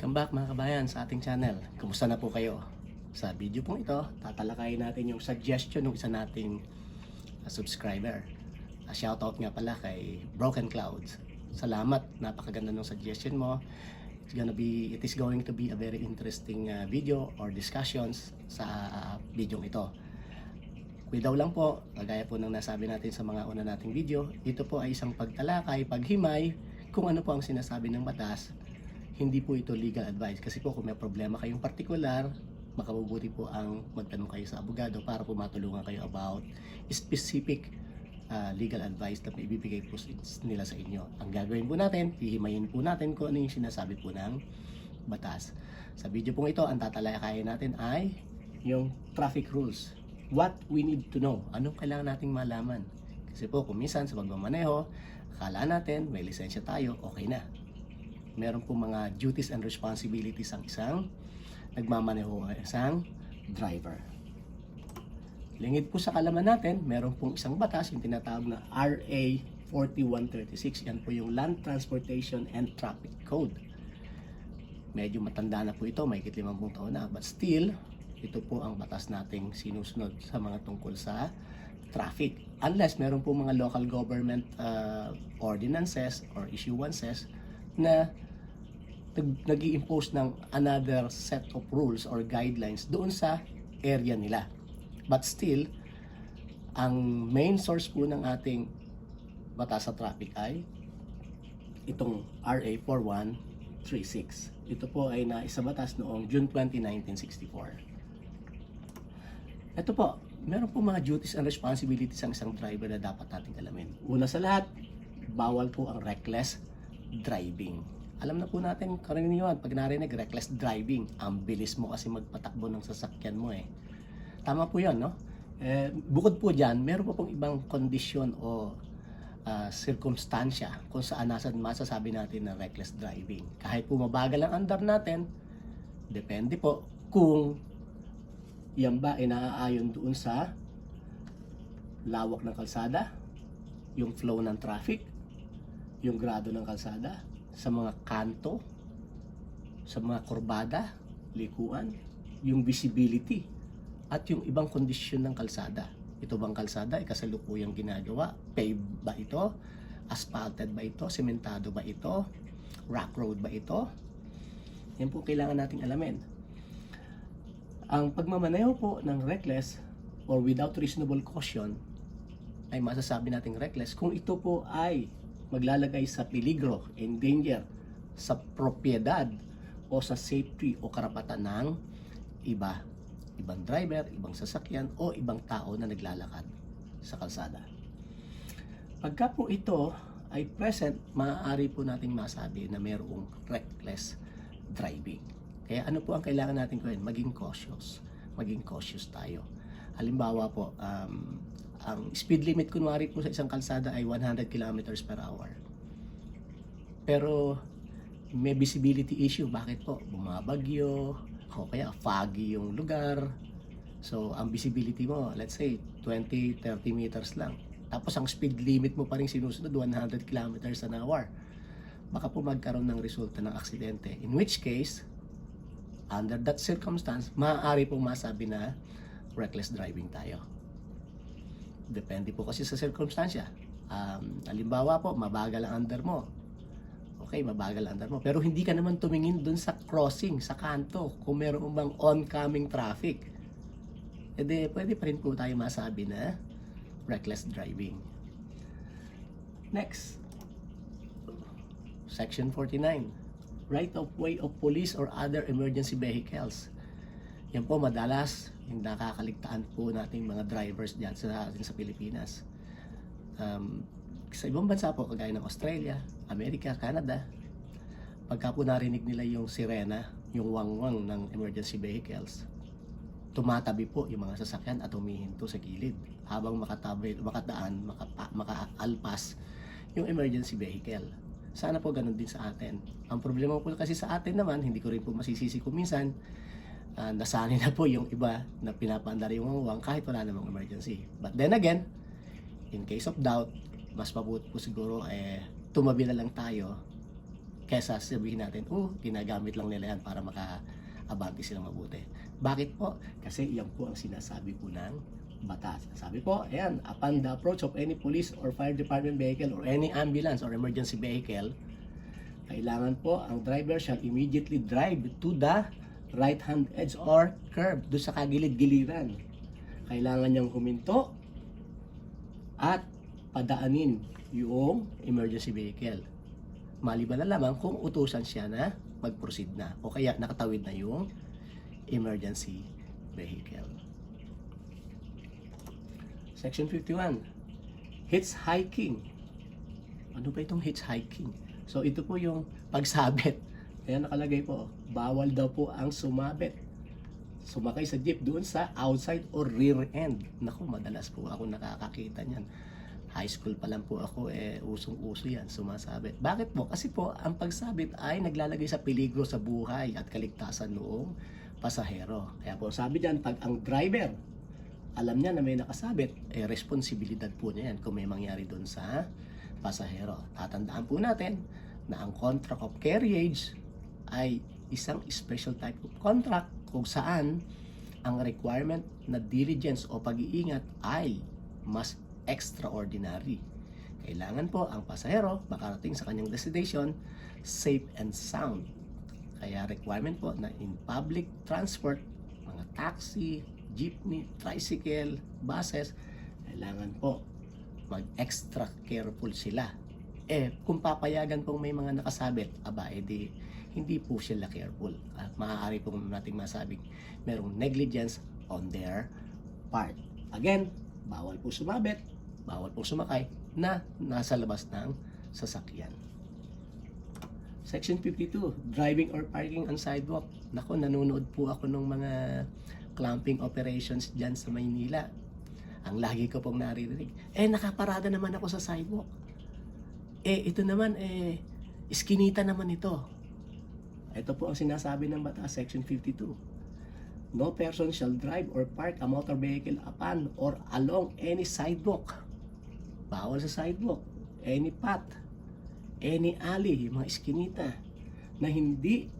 Welcome back mga kabayan sa ating channel. Kumusta na po kayo? Sa video pong ito, tatalakayin natin yung suggestion ng isa nating subscriber. Shoutout nga pala kay Broken Clouds. Salamat, napakaganda ng suggestion mo. It is going to be a very interesting video or discussions sa video ito. Daw lang po, kagaya po ng nasabi natin sa mga una nating video, ito po ay isang pagtalakay, paghimay, kung ano po ang sinasabi ng batas. Hindi po ito legal advice kasi po kung may problema kayong partikular, makabubuti po ang magtanong kayo sa abogado para po matulungan kayo about specific legal advice na ibibigay po nila sa inyo. Ang gagawin po natin, hihimayin po natin kung ano yung sinasabi po ng batas. Sa video pong ito, ang tatalakayin natin ay yung traffic rules. What we need to know. Anong kailangan nating malaman? Kasi po kung minsan sa pagmamaneho, akala natin may lisensya tayo, okay na. Meron po mga duties and responsibilities ang isang nagmamaneho, isang driver. Lingid po sa kalaman natin, meron pong isang batas, yung tinatawag na RA 4136. Yan po yung Land Transportation and Traffic Code. Medyo matanda na po ito, may 50 taon na. But still, ito po ang batas nating sinusunod sa mga tungkol sa traffic. Unless meron po mga local government ordinances or issuances na nag-i-impose ng another set of rules or guidelines doon sa area nila. But still, ang main source po ng ating batas sa traffic ay itong RA 4136. Ito po ay naisa batas noong June 20, 1964. Ito po, meron po mga duties and responsibilities ang isang driver na dapat nating alamin. Una sa lahat, bawal po ang reckless driving. Alam na po natin karaniwan pag narinig reckless driving, ang bilis mo kasi magpatakbo ng sasakyan mo eh. Tama po 'yon, no? Bukod po diyan, meron pa pong ibang kondisyon o sirkumstansya kung saan masasabi natin na reckless driving. Kahit po mabagal ang andar natin, depende po kung yan ba ay naaayon doon sa lawak ng kalsada, yung flow ng traffic, yung grado ng kalsada, sa mga kanto, sa mga kurbada, likuan, yung visibility, at yung ibang kondisyon ng kalsada. Ito bang kalsada ay kasalukuyang ginagawa? Paved ba ito? Asphalted ba ito? Sementado ba ito? Rock road ba ito? Yan po kailangan nating alamin. Ang pagmamaneho po ng reckless or without reasonable caution ay masasabi nating reckless kung ito po ay maglalagay sa peligro, in danger, sa propiedad o sa safety o karapatan ng ibang driver, ibang sasakyan o ibang tao na naglalakad sa kalsada. Pagka po ito ay present, maaari po nating masabi na mayroong reckless driving. Kaya ano po ang kailangan natin gawin? Maging cautious. Maging cautious tayo. Halimbawa po, ang speed limit kunwari po sa isang kalsada ay 100 kilometers per hour. Pero may visibility issue. Bakit po? Bumabagyo, o kaya foggy yung lugar. So, ang visibility mo, let's say, 20-30 meters lang. Tapos ang speed limit mo pa rin sinusunod, 100 kilometers an hour. Baka po magkaroon ng resulta ng aksidente. In which case, under that circumstance, maaari pong masabi na reckless driving tayo. Depende po kasi sa circumstansya. Halimbawa po, mabagal ang andar mo. Okay, mabagal ang andar mo. Pero hindi ka naman tumingin dun sa crossing, sa kanto, kung meron bang oncoming traffic. E di, pwede pa rin po tayo masabi na reckless driving. Next, Section 49. Right of way of police or other emergency vehicles. Yan po madalas yung nakakaligtaan po nating mga drivers dyan sa atin sa Pilipinas. Sa ibang bansa po, kagaya ng Australia, Amerika, Canada, pagka po narinig nila yung sirena, yung wangwang ng emergency vehicles, tumatabi po yung mga sasakyan at humihinto sa gilid habang makaalpas yung emergency vehicle. Sana po ganun din sa atin. Ang problema po kasi sa atin naman, hindi ko rin po masisisi kung minsan, nasanay na po yung iba na pinapaandar yung wangwang kahit wala namang emergency. But then again, in case of doubt, mas mabuti po siguro tumabi na lang tayo kesa sabihin natin, ginagamit lang nila yan para maka-abante silang mabuti. Bakit po? Kasi yan po ang sinasabi po ng batas. Sabi po, ayan, upon the approach of any police or fire department vehicle or any ambulance or emergency vehicle, kailangan po ang driver shall immediately drive to the right hand edge or curb, doon sa kagilid-giliran. Kailangan niyang huminto at padaanin yung emergency vehicle. Maliban na lamang kung utusan siya na mag-proceed na o kaya nakatawid na yung emergency vehicle. Section 51, hitchhiking. Ano ba itong hitchhiking? So ito po yung pagsabit. Kaya nakalagay po, bawal daw po ang sumabit. Sumakay sa jeep doon sa outside or rear end. Naku, madalas po ako nakakakita niyan. High school pa lang po ako, usong-uso yan, sumasabit. Bakit po? Kasi po, ang pagsabit ay naglalagay sa peligro sa buhay at kaligtasan noong pasahero. Kaya po, sabi dyan, pag ang driver, alam niya na may nakasabit, responsibilidad po niya yan kung may mangyari doon sa pasahero. Tatandaan po natin na ang contract of carriage ay isang special type of contract kung saan ang requirement na diligence o pag-iingat ay mas extraordinary. Kailangan po ang pasahero makarating sa kanyang destination safe and sound. Kaya requirement po na in public transport, mga taxi, jeepney, tricycle, buses, kailangan po mag-extra careful sila. Kung papayagan pong may mga nakasabit, edi hindi po sila careful. At maaari po nating masabing merong negligence on their part. Again, bawal po sumabit, bawal po sumakay na nasa labas ng sasakyan. Section 52, driving or parking on sidewalk. Nako, nanonood po ako ng mga clamping operations dyan sa Maynila. Ang lagi ko pong naririnig, nakaparada naman ako sa sidewalk. Ito naman, iskinita naman ito. Ito po ang sinasabi ng batas, Section 52. No person shall drive or park a motor vehicle upon or along any sidewalk. Bawal sa sidewalk, any path, any alley, mga iskinita na hindi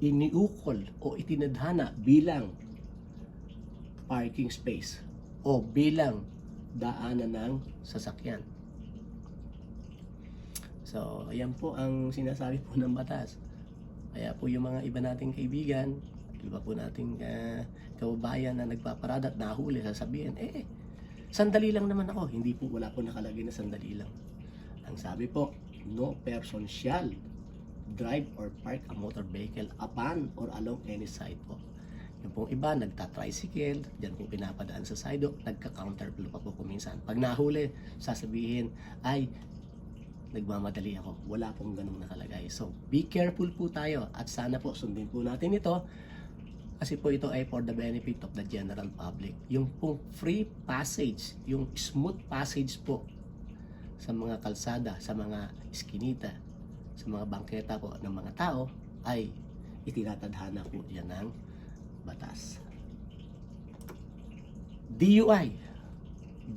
iniukol o itinadhana bilang parking space o bilang daanan ng sasakyan. So, ayan po ang sinasabi po ng batas. Kaya po yung mga iba nating kaibigan, iba po nating kababayan na nagpaparada at nahuli, sasabihin, sandali lang naman ako. Hindi po, wala po nakalagay na sandali lang. Ang sabi po, no person shall drive or park a motor vehicle upon or along any sidewalk. Yung pong iba, nagta-tricycle, dyan po pinapadaan sa sidewalk, nagka-counterflow pa po kuminsan. Pag nahuli, sasabihin, nagmamadali ako. Wala pong ganung nakalagay. So, be careful po tayo at sana po sundin po natin ito kasi po ito ay for the benefit of the general public. Yung pong free passage, yung smooth passage po sa mga kalsada, sa mga iskinita, sa mga bangketa po ng mga tao ay itinatadhana po yan ng batas. DUI,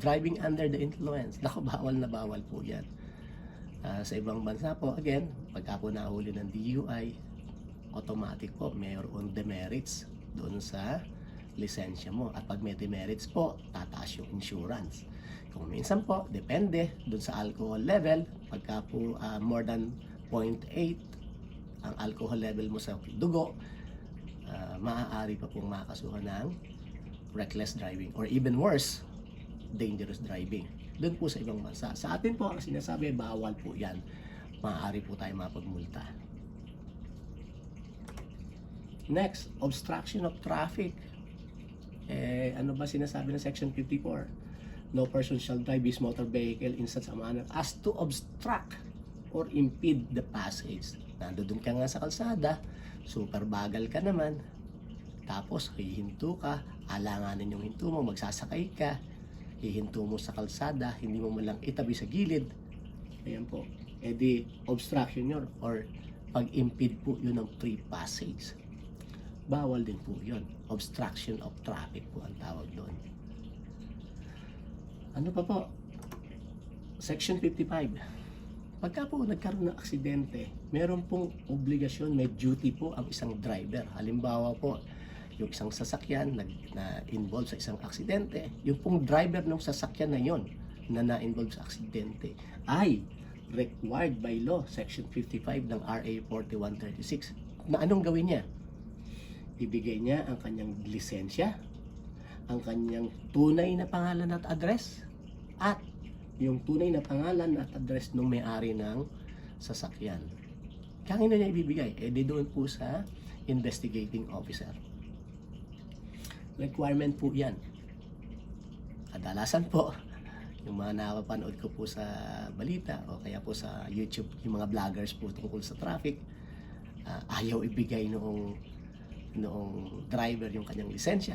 driving under the influence. Naku, bawal na bawal po yan. Sa ibang bansa po, again, pagka po nahuli ng DUI, automatic po, mayroon demerits doon sa lisensya mo. At pag may demerits po, tataas yung insurance. Kung minsan po, depende doon sa alcohol level. Pagka po more than 0.8 ang alcohol level mo sa dugo, maaari pa pong makasuhan ng reckless driving or even worse, dangerous driving. Doon po sa ibang bansa. Sa atin po, ang sinasabi, bawal po yan. Maaari po tayo mapagmulta. Next, obstruction of traffic. Ano ba sinasabi ng Section 54? No person shall drive his motor vehicle in such a manner as to obstruct or impede the passage. Nandoon ka nga sa kalsada, super bagal ka naman, tapos hihinto ka, alanganin yung hinto mo, magsasakay ka, hihinto mo sa kalsada, hindi mo lang itabi sa gilid. Ayan po. Di obstruction yun or pag-impede po yun ng free passage. Bawal din po yun. Obstruction of traffic po ang tawag doon. Ano pa po? Section 55. Pagka po nagkaroon ng aksidente, meron pong obligasyon, may duty po ang isang driver. Halimbawa po, yung isang sasakyan na-involve sa isang aksidente, yung pong driver ng sasakyan na yon na na-involve sa aksidente ay required by law, Section 55 ng RA 4136, na anong gawin niya? Ibigay niya ang kanyang lisensya, ang kanyang tunay na pangalan at address, at yung tunay na pangalan at address ng may-ari ng sasakyan. Kanino niya ibibigay? Di doon po sa investigating officer. Requirement po yan. Kadalasan po, yung mga napapanood ko po sa balita o kaya po sa YouTube, yung mga vloggers po tungkol sa traffic, ayaw ibigay noong driver yung kanyang lisensya.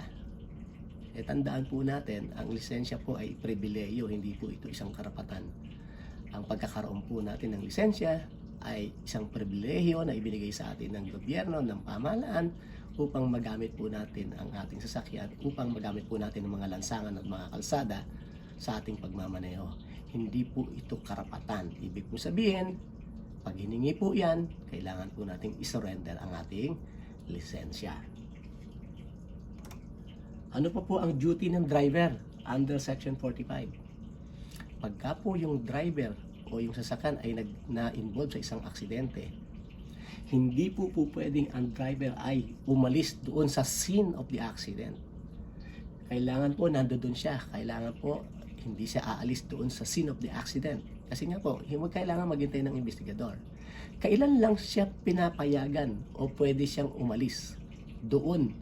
Tandaan po natin, ang lisensya po ay pribileyo, hindi po ito isang karapatan. Ang pagkakaroon po natin ng lisensya ay isang pribileyo na ibinigay sa atin ng gobyerno, ng pamahalaan, upang magamit po natin ang ating sasakyan, upang magamit po natin ang mga lansangan at mga kalsada sa ating pagmamaneho. Hindi po ito karapatan. Ibig po sabihin, pag hiningi po yan, kailangan po nating isurrender ang ating lisensya. Ano pa po ang duty ng driver under Section 45? Pagka po yung driver o yung sasakyan ay na-involve sa isang aksidente, hindi po pwedeng ang driver ay umalis doon sa scene of the accident. Kailangan po nandoon siya. Kailangan po hindi siya aalis doon sa scene of the accident. Kasi nga po, kailangan maghintay ng investigador. Kailan lang siya pinapayagan o pwede siyang umalis doon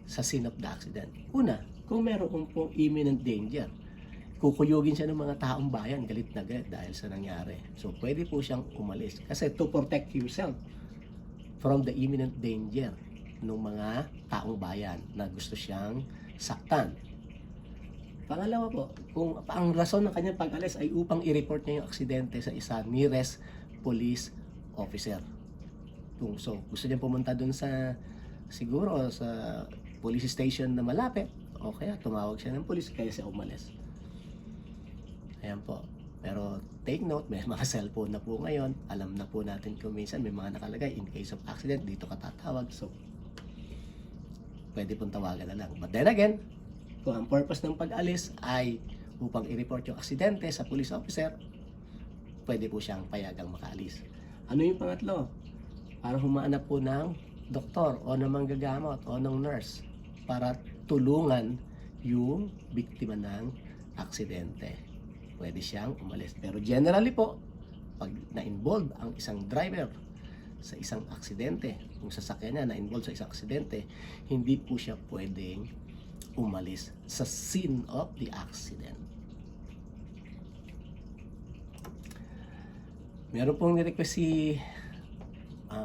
sa scene of the accident? Una, kung meron pong imminent danger, kukuyugin siya ng mga taong bayan, galit na galit dahil sa nangyari. So, pwede po siyang umalis. Kasi to protect himself from the imminent danger ng mga taong bayan na gusto siyang saktan. Pangalawa po, kung ang rason ng kanyang pag-alis ay upang i-report niya yung aksidente sa isa nearest police officer. So, gusto niya pumunta dun sa, siguro, sa police station na malapit, o kaya tumawag siya ng police, kaya siya umalis. Ayan po. Pero take note, may mga cellphone na po ngayon. Alam na po natin kung minsan may mga nakalagay, in case of accident, dito ka tatawag. So, pwede pong tawagan na lang. But then again, kung ang purpose ng pag-alis ay upang i-report yung aksidente sa police officer, pwede po siyang payagang makaalis. Ano yung pangatlo? Para humanap po ng doktor o ng manggagamot o ng nurse para tulungan yung biktima ng aksidente. Pwede siyang umalis. Pero generally po, pag na-involve ang isang driver sa isang aksidente, kung sasakyan niya na-involve sa isang aksidente, hindi po siya pwedeng umalis sa scene of the accident. Meron pong ni-request si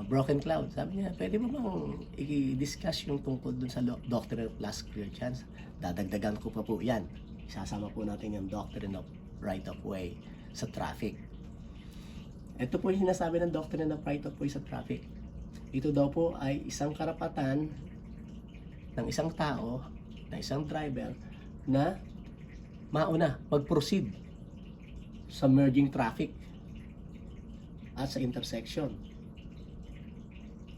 Broken Cloud. Sabi niya, pwede mo bang i-discuss yung tungkol dun sa Doctrine of Last Clear Chance? Dadagdagan ko pa po yan. Isasama po natin yung Doctrine of Right of Way sa traffic. Ito po yung sinasabi ng Doctrine of Right of Way sa traffic. Ito daw po ay isang karapatan ng isang tao, na isang driver, na mauna mag-proceed sa merging traffic at sa intersection.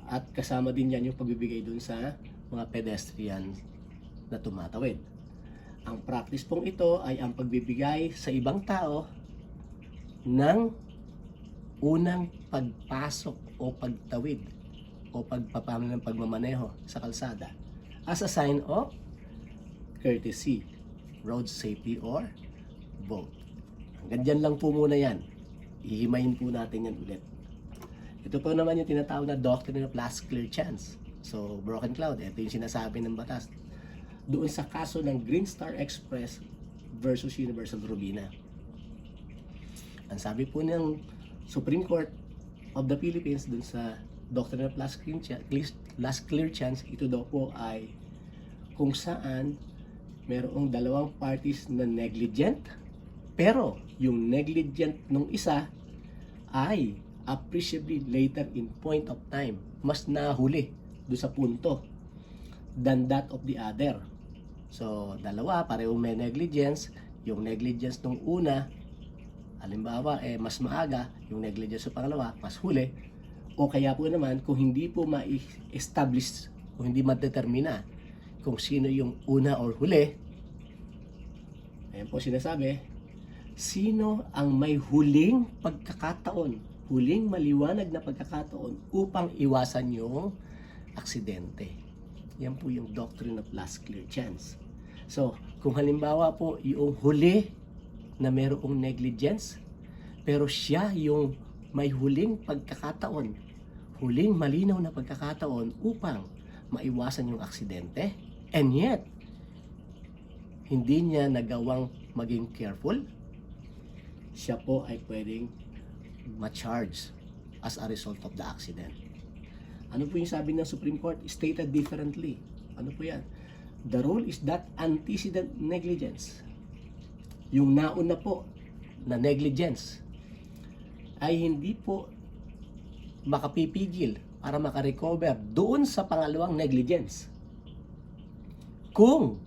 At kasama din yan yung pagbibigay dun sa mga pedestrian na tumatawid. Ang practice pong ito ay ang pagbibigay sa ibang tao ng unang pagpasok o pagtawid o pagpapano ng pagmamaneho sa kalsada as a sign of courtesy, road safety, or both. Hanggang dyan lang po muna yan. Ihimayin po natin yan ulit. Ito po naman yung tinatawag na Doctrine of Last Clear Chance. So, Broken Cloud, ito yung sinasabi ng batas doon sa kaso ng Green Star Express versus Universal Robina. Ang sabi po ng Supreme Court of the Philippines doon sa Doctrine of Last Clear Chance, ito daw po ay kung saan merong dalawang parties na negligent, pero yung negligent nung isa ay appreciably later in point of time, mas nahuli do sa punto than that of the other. So, dalawa, parehong may negligence. Yung negligence nung una Halimbawa, mas maaga yung negligence sa pangalawa, mas huli, o kaya po naman kung hindi po ma-establish o hindi madetermina kung sino yung una or huli, ayan po sinasabi, sino ang may huling pagkakataon, huling maliwanag na pagkakataon upang iwasan yung aksidente. Yan po yung doctrine of last clear chance. So, kung halimbawa po yung huli na mayroong negligence, pero siya yung may huling pagkakataon, huling malinaw na pagkakataon upang maiwasan yung aksidente, and yet, hindi niya nagawang maging careful, siya po ay pwedeng ma-charge as a result of the accident. Ano po yung sabi ng Supreme Court? Stated differently. Ano po yan? The rule is that antecedent negligence, yung nauna po na negligence, ay hindi po makapipigil para makarecover doon sa pangalawang negligence. Kung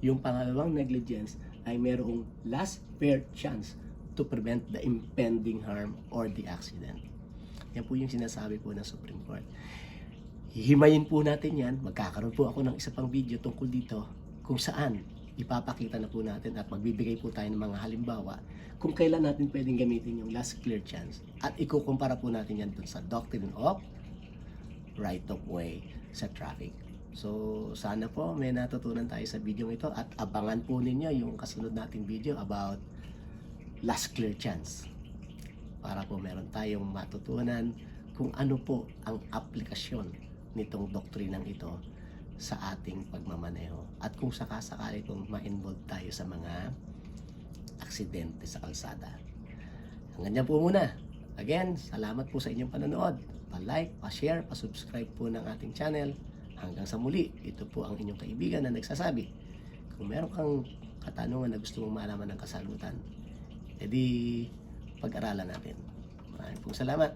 yung pangalawang negligence ay mayroong last fair chance to prevent the impending harm or the accident. Yan po yung sinasabi po ng Supreme Court. Hihimayin po natin yan. Magkakaroon po ako ng isa pang video tungkol dito kung saan ipapakita na po natin at magbibigay po tayo ng mga halimbawa kung kailan natin pwedeng gamitin yung last clear chance at ikukumpara po natin yan dun sa doctrine of right of way sa traffic. So, sana po may natutunan tayo sa video ito at abangan po ninyo yung kasunod nating video about last clear chance para po meron tayong matutunan kung ano po ang aplikasyon nitong doktrinang ito sa ating pagmamaneho at kung sakasakali kung ma-involve tayo sa mga aksidente sa kalsada. Hanggang dyan po muna. Again, salamat po sa inyong panonood. Pa-like, pa-share, pa-subscribe po ng ating channel. Hanggang sa muli, ito po ang inyong kaibigan na nagsasabi. Kung meron kang katanungan na gusto mong malaman ng kasagutan, edi pag-aralan natin. Maraming pong salamat.